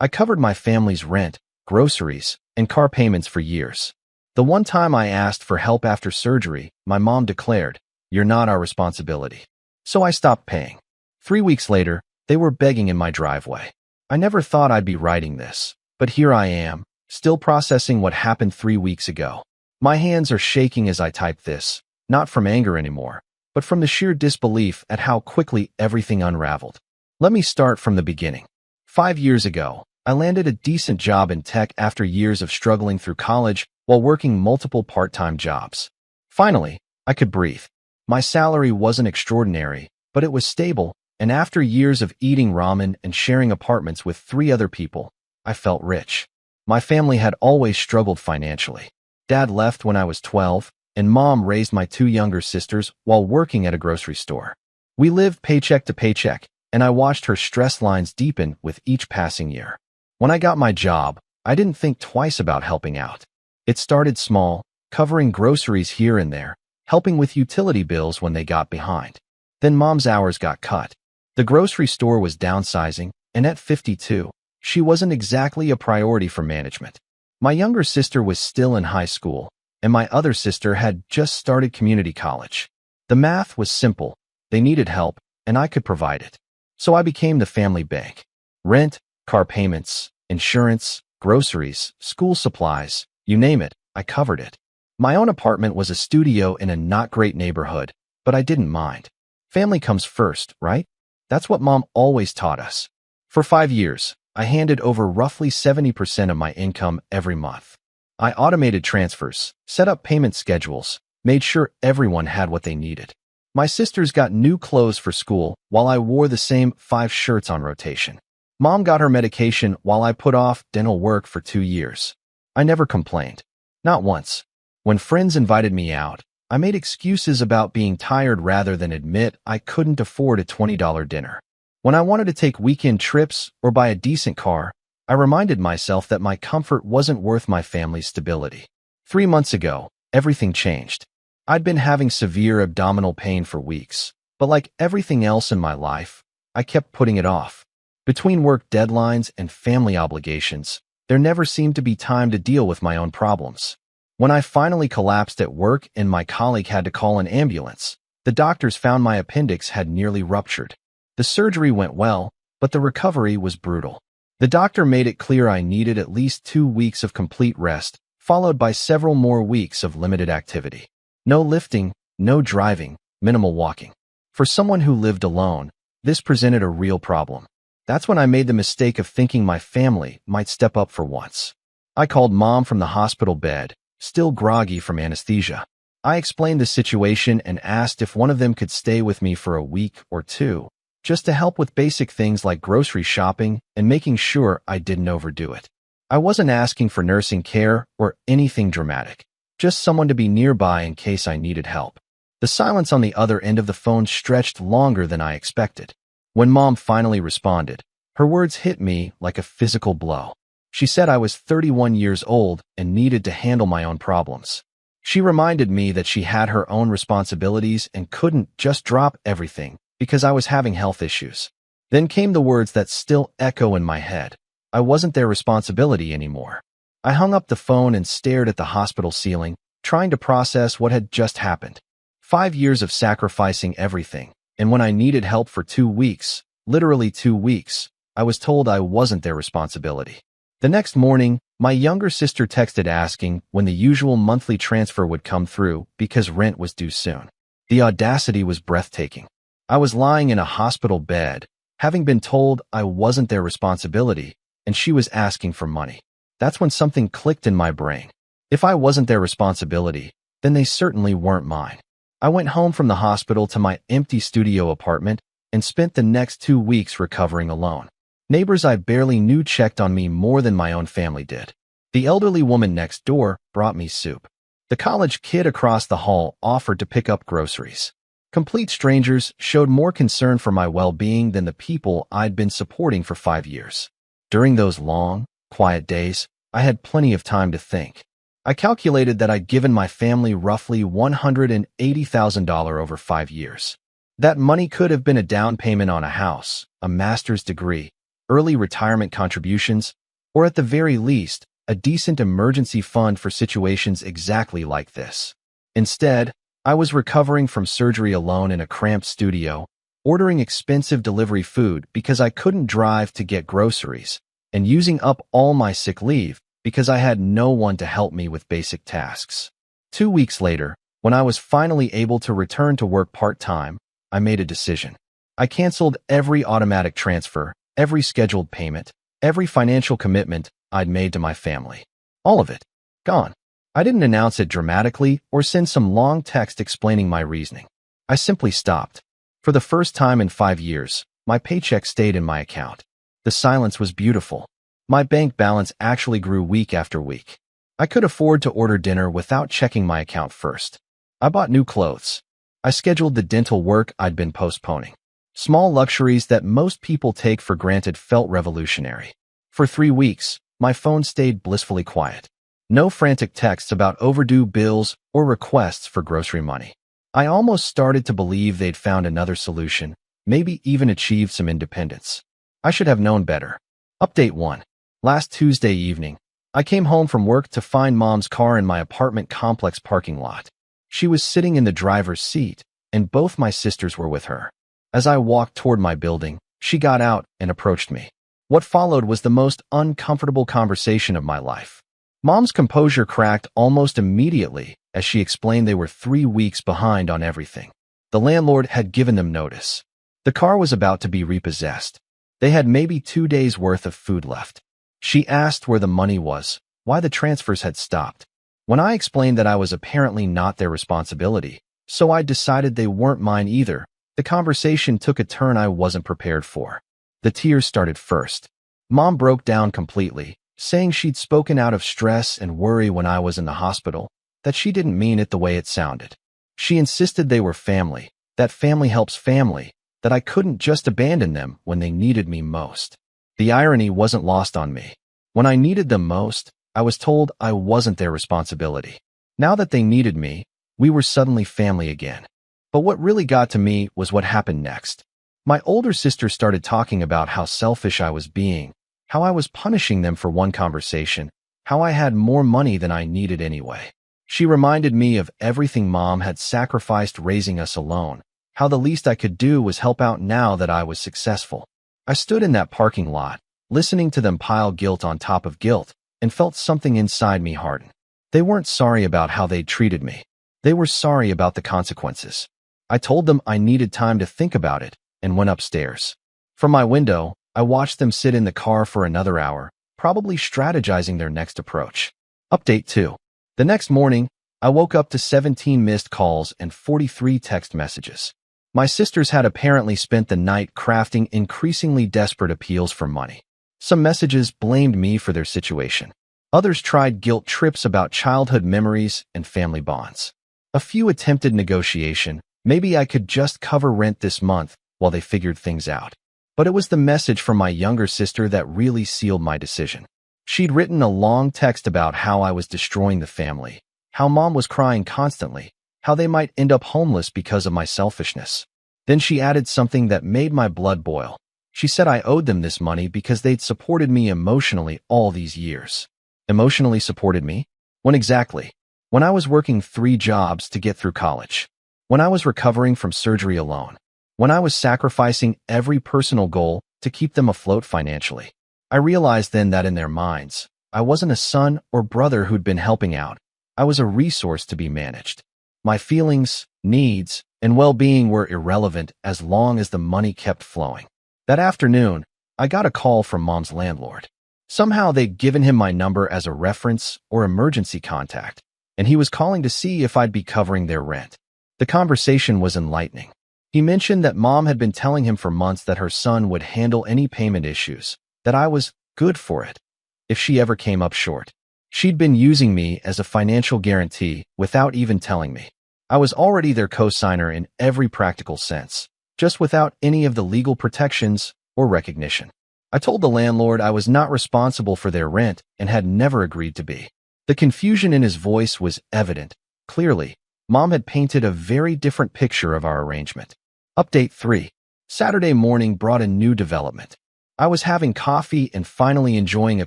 I covered my family's rent, groceries, and car payments for years. The one time I asked for help after surgery, my mom declared, "You're not our responsibility." So I stopped paying. 3 weeks later, they were begging in my driveway. I never thought I'd be writing this, but here I am, still processing what happened 3 weeks ago. My hands are shaking as I type this, not from anger anymore, but from the sheer disbelief at how quickly everything unraveled. Let me start from the beginning. 5 years ago, I landed a decent job in tech after years of struggling through college while working multiple part-time jobs. Finally, I could breathe. My salary wasn't extraordinary, but it was stable, and after years of eating ramen and sharing apartments with 3 other people, I felt rich. My family had always struggled financially. Dad left when I was 12, and Mom raised my 2 younger sisters while working at a grocery store. We lived paycheck to paycheck, and I watched her stress lines deepen with each passing year. When I got my job, I didn't think twice about helping out. It started small, covering groceries here and there, helping with utility bills when they got behind. Then Mom's hours got cut. The grocery store was downsizing, and at 52, she wasn't exactly a priority for management. My younger sister was still in high school, and my other sister had just started community college. The math was simple. They needed help, and I could provide it. So I became the family bank. Rent, car payments, insurance, groceries, school supplies, you name it, I covered it. My own apartment was a studio in a not great neighborhood, but I didn't mind. Family comes first, right? That's what Mom always taught us. For 5 years, I handed over roughly 70% of my income every month. I automated transfers, set up payment schedules, made sure everyone had what they needed. My sisters got new clothes for school while I wore the same 5 shirts on rotation. Mom got her medication while I put off dental work for 2 years. I never complained. Not once. When friends invited me out, I made excuses about being tired rather than admit I couldn't afford a $20 dinner. When I wanted to take weekend trips or buy a decent car, I reminded myself that my comfort wasn't worth my family's stability. 3 months ago, everything changed. I'd been having severe abdominal pain for weeks, but like everything else in my life, I kept putting it off. Between work deadlines and family obligations, there never seemed to be time to deal with my own problems. When I finally collapsed at work and my colleague had to call an ambulance, the doctors found my appendix had nearly ruptured. The surgery went well, but the recovery was brutal. The doctor made it clear I needed at least 2 weeks of complete rest, followed by several more weeks of limited activity. No lifting, no driving, minimal walking. For someone who lived alone, this presented a real problem. That's when I made the mistake of thinking my family might step up for once. I called Mom from the hospital bed, still groggy from anesthesia. I explained the situation and asked if one of them could stay with me for a week or 2, just to help with basic things like grocery shopping and making sure I didn't overdo it. I wasn't asking for nursing care or anything dramatic, just someone to be nearby in case I needed help. The silence on the other end of the phone stretched longer than I expected. When Mom finally responded, her words hit me like a physical blow. She said I was 31 years old and needed to handle my own problems. She reminded me that she had her own responsibilities and couldn't just drop everything because I was having health issues. Then came the words that still echo in my head. I wasn't their responsibility anymore. I hung up the phone and stared at the hospital ceiling, trying to process what had just happened. 5 years of sacrificing everything, and when I needed help for 2 weeks, literally 2 weeks, I was told I wasn't their responsibility. The next morning, my younger sister texted asking when the usual monthly transfer would come through because rent was due soon. The audacity was breathtaking. I was lying in a hospital bed, having been told I wasn't their responsibility, and she was asking for money. That's when something clicked in my brain. If I wasn't their responsibility, then they certainly weren't mine. I went home from the hospital to my empty studio apartment and spent the next 2 weeks recovering alone. Neighbors I barely knew checked on me more than my own family did. The elderly woman next door brought me soup. The college kid across the hall offered to pick up groceries. Complete strangers showed more concern for my well-being than the people I'd been supporting for 5 years. During those long, quiet days, I had plenty of time to think. I calculated that I'd given my family roughly $180,000 over 5 years. That money could have been a down payment on a house, a master's degree, early retirement contributions, or at the very least, a decent emergency fund for situations exactly like this. Instead, I was recovering from surgery alone in a cramped studio, ordering expensive delivery food because I couldn't drive to get groceries, and using up all my sick leave because I had no one to help me with basic tasks. 2 weeks later, when I was finally able to return to work part-time, I made a decision. I canceled every automatic transfer, every scheduled payment, every financial commitment I'd made to my family. All of it. Gone. I didn't announce it dramatically or send some long text explaining my reasoning. I simply stopped. For the first time in 5 years, my paycheck stayed in my account. The silence was beautiful. My bank balance actually grew week after week. I could afford to order dinner without checking my account first. I bought new clothes. I scheduled the dental work I'd been postponing. Small luxuries that most people take for granted felt revolutionary. For 3 weeks, my phone stayed blissfully quiet. No frantic texts about overdue bills or requests for grocery money. I almost started to believe they'd found another solution, maybe even achieved some independence. I should have known better. Update 1. Last Tuesday evening, I came home from work to find Mom's car in my apartment complex parking lot. She was sitting in the driver's seat, and both my sisters were with her. As I walked toward my building, she got out and approached me. What followed was the most uncomfortable conversation of my life. Mom's composure cracked almost immediately as she explained they were 3 weeks behind on everything. The landlord had given them notice. The car was about to be repossessed. They had maybe 2 days' worth of food left. She asked where the money was, why the transfers had stopped. When I explained that I was apparently not their responsibility, so I decided they weren't mine either, the conversation took a turn I wasn't prepared for. The tears started first. Mom broke down completely, saying she'd spoken out of stress and worry when I was in the hospital, that she didn't mean it the way it sounded. She insisted they were family, that family helps family, that I couldn't just abandon them when they needed me most. The irony wasn't lost on me. When I needed them most, I was told I wasn't their responsibility. Now that they needed me, we were suddenly family again. But what really got to me was what happened next. My older sister started talking about how selfish I was being, how I was punishing them for one conversation, how I had more money than I needed anyway. She reminded me of everything Mom had sacrificed raising us alone, how the least I could do was help out now that I was successful. I stood in that parking lot, listening to them pile guilt on top of guilt, and felt something inside me harden. They weren't sorry about how they'd treated me. They were sorry about the consequences. I told them I needed time to think about it and went upstairs. From my window, I watched them sit in the car for another hour, probably strategizing their next approach. Update 2. The next morning, I woke up to 17 missed calls and 43 text messages. My sisters had apparently spent the night crafting increasingly desperate appeals for money. Some messages blamed me for their situation. Others tried guilt trips about childhood memories and family bonds. A few attempted negotiation. Maybe I could just cover rent this month while they figured things out. But it was the message from my younger sister that really sealed my decision. She'd written a long text about how I was destroying the family, how Mom was crying constantly, how they might end up homeless because of my selfishness. Then she added something that made my blood boil. She said I owed them this money because they'd supported me emotionally all these years. Emotionally supported me? When exactly? When I was working 3 jobs to get through college. When I was recovering from surgery alone. When I was sacrificing every personal goal to keep them afloat financially. I realized then that in their minds, I wasn't a son or brother who'd been helping out. I was a resource to be managed. My feelings, needs, and well-being were irrelevant as long as the money kept flowing. That afternoon, I got a call from Mom's landlord. Somehow they'd given him my number as a reference or emergency contact, and he was calling to see if I'd be covering their rent. The conversation was enlightening. He mentioned that Mom had been telling him for months that her son would handle any payment issues, that I was good for it if she ever came up short. She'd been using me as a financial guarantee without even telling me. I was already their co-signer in every practical sense, just without any of the legal protections or recognition. I told the landlord I was not responsible for their rent and had never agreed to be. The confusion in his voice was evident. Clearly, Mom had painted a very different picture of our arrangement. Update 3. Saturday morning brought a new development. I was having coffee and finally enjoying a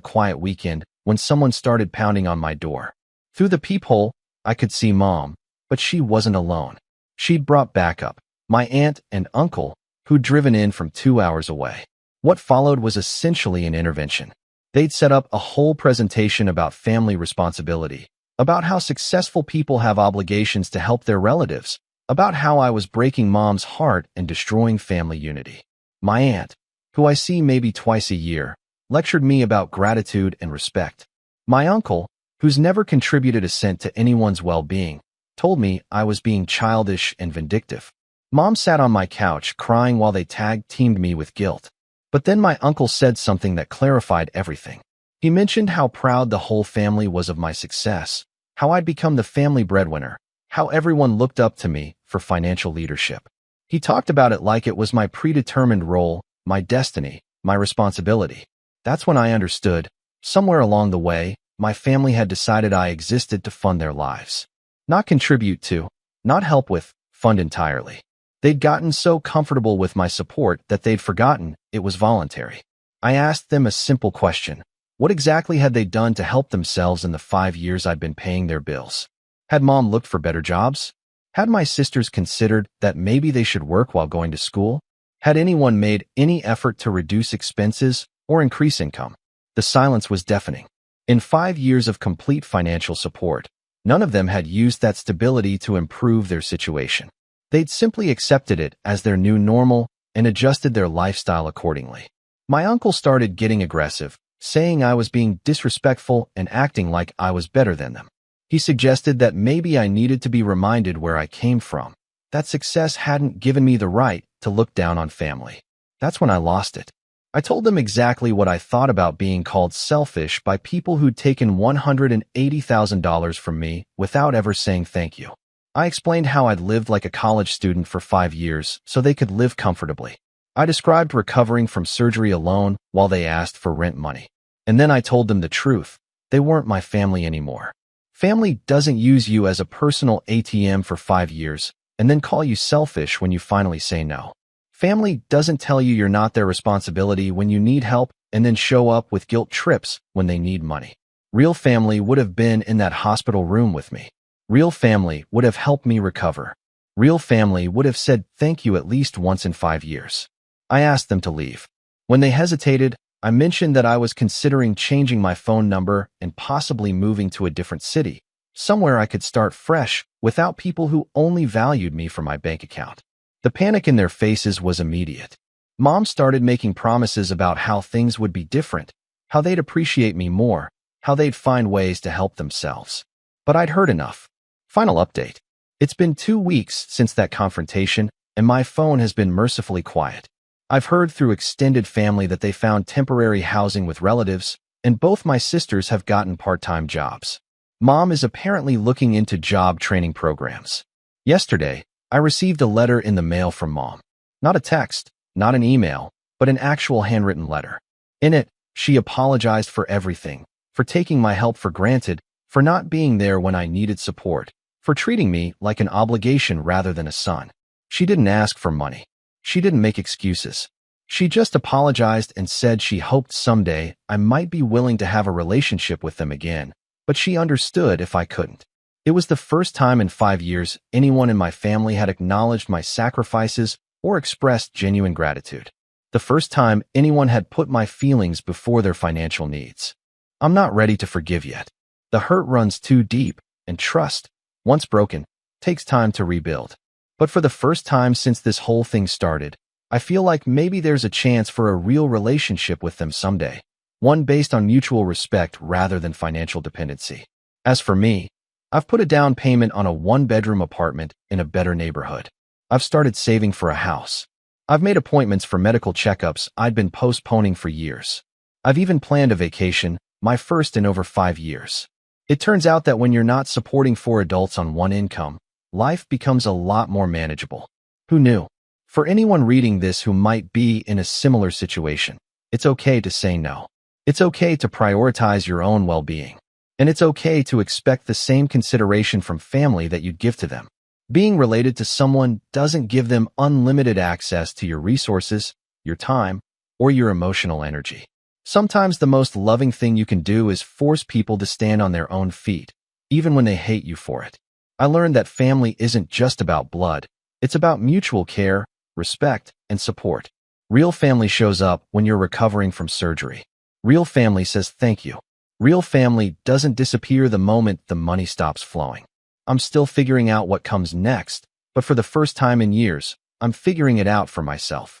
quiet weekend when someone started pounding on my door. Through the peephole, I could see Mom, but she wasn't alone. She'd brought backup, my aunt and uncle, who'd driven in from 2 hours away. What followed was essentially an intervention. They'd set up a whole presentation about family responsibility, about how successful people have obligations to help their relatives, about how I was breaking Mom's heart and destroying family unity. My aunt, who I see maybe twice a year, lectured me about gratitude and respect. My uncle, who's never contributed a cent to anyone's well-being, told me I was being childish and vindictive. Mom sat on my couch crying while they tag-teamed me with guilt. But then my uncle said something that clarified everything. He mentioned how proud the whole family was of my success, how I'd become the family breadwinner, how everyone looked up to me for financial leadership. He talked about it like it was my predetermined role, my destiny, my responsibility. That's when I understood, somewhere along the way, my family had decided I existed to fund their lives. Not contribute to, not help with, fund entirely. They'd gotten so comfortable with my support that they'd forgotten it was voluntary. I asked them a simple question. What exactly had they done to help themselves in the 5 years I'd been paying their bills? Had Mom looked for better jobs? Had my sisters considered that maybe they should work while going to school? Had anyone made any effort to reduce expenses or increase income? The silence was deafening. In 5 years of complete financial support, none of them had used that stability to improve their situation. They'd simply accepted it as their new normal and adjusted their lifestyle accordingly. My uncle started getting aggressive, saying I was being disrespectful and acting like I was better than them. He suggested that maybe I needed to be reminded where I came from, that success hadn't given me the right to look down on family. That's when I lost it. I told them exactly what I thought about being called selfish by people who'd taken $180,000 from me without ever saying thank you. I explained how I'd lived like a college student for 5 years so they could live comfortably. I described recovering from surgery alone while they asked for rent money. And then I told them the truth. They weren't my family anymore. Family doesn't use you as a personal ATM for 5 years and then call you selfish when you finally say no. Family doesn't tell you you're not their responsibility when you need help and then show up with guilt trips when they need money. Real family would have been in that hospital room with me. Real family would have helped me recover. Real family would have said thank you at least once in 5 years. I asked them to leave. When they hesitated, I mentioned that I was considering changing my phone number and possibly moving to a different city, somewhere I could start fresh without people who only valued me for my bank account. The panic in their faces was immediate. Mom started making promises about how things would be different, how they'd appreciate me more, how they'd find ways to help themselves. But I'd heard enough. Final update. It's been 2 weeks since that confrontation, and my phone has been mercifully quiet. I've heard through extended family that they found temporary housing with relatives, and both my sisters have gotten part-time jobs. Mom is apparently looking into job training programs. Yesterday, I received a letter in the mail from Mom. Not a text, not an email, but an actual handwritten letter. In it, she apologized for everything, for taking my help for granted, for not being there when I needed support, for treating me like an obligation rather than a son. She didn't ask for money. She didn't make excuses. She just apologized and said she hoped someday I might be willing to have a relationship with them again, but she understood if I couldn't. It was the first time in 5 years anyone in my family had acknowledged my sacrifices or expressed genuine gratitude. The first time anyone had put my feelings before their financial needs. I'm not ready to forgive yet. The hurt runs too deep, and trust, once broken, takes time to rebuild. But for the first time since this whole thing started, I feel like maybe there's a chance for a real relationship with them someday, one based on mutual respect rather than financial dependency. As for me, I've put a down payment on a 1-bedroom apartment in a better neighborhood. I've started saving for a house. I've made appointments for medical checkups I'd been postponing for years. I've even planned a vacation, my first in over 5 years. It turns out that when you're not supporting 4 adults on one income, life becomes a lot more manageable. Who knew? For anyone reading this who might be in a similar situation, it's okay to say no. It's okay to prioritize your own well-being. And it's okay to expect the same consideration from family that you'd give to them. Being related to someone doesn't give them unlimited access to your resources, your time, or your emotional energy. Sometimes the most loving thing you can do is force people to stand on their own feet, even when they hate you for it. I learned that family isn't just about blood. It's about mutual care, respect, and support. Real family shows up when you're recovering from surgery. Real family says thank you. Real family doesn't disappear the moment the money stops flowing. I'm still figuring out what comes next, but for the first time in years, I'm figuring it out for myself.